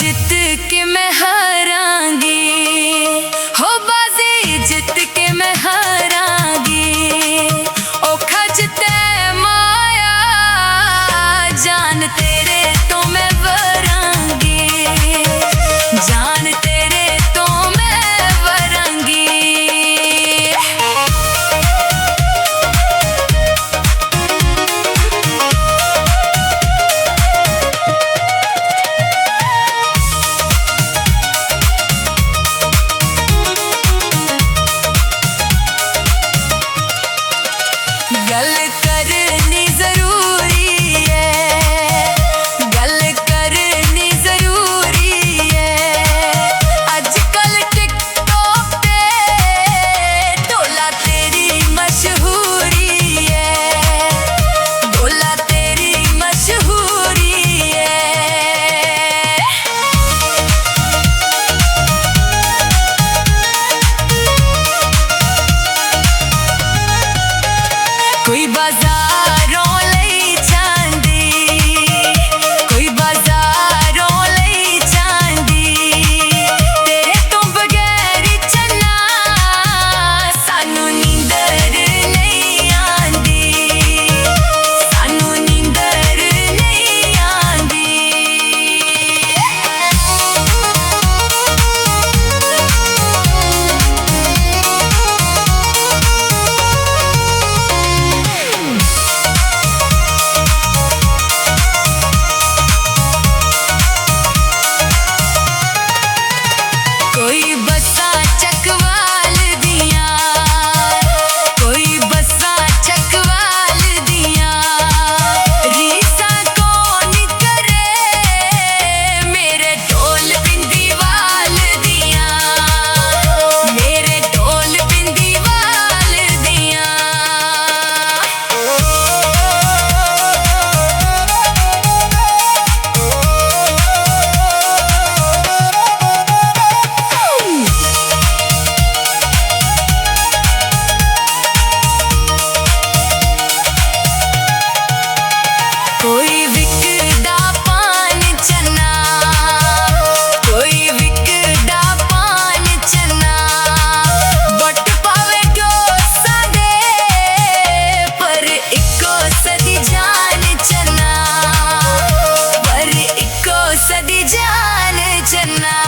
जित के मैं हारांगी, हो बाजी जित के मैं हारांगी। ओ खजते माया जान तेरे तो मैं वरांगी, जान तेरे तो मैं वरांगी। गल करनी जरूरी है, गल करनी जरूरी है। अजकल टिकटॉक पे डोला तेरी मशहूरी है, डोला तेरी मशहूरी है। कोई बाजारों लई चांदी, कोई बाजारों लई चांदी। तेरे तो बगैर चलना सानू नींदर नहीं आंदी, सानू नींदर नहीं आंदी। कोई बसा चकवाल दिया, कोई बसा चकवाल दिया। रीसा कौन करे मेरे ढोल पिंदी वाल दिया, मेरे ढोल पिंदी वाल दिया। कोई विकदा पान चना, कोई विकदा पान चना। बट पावे डोसा दे पर इको सदी जान चना, पर इको सदी जान चना।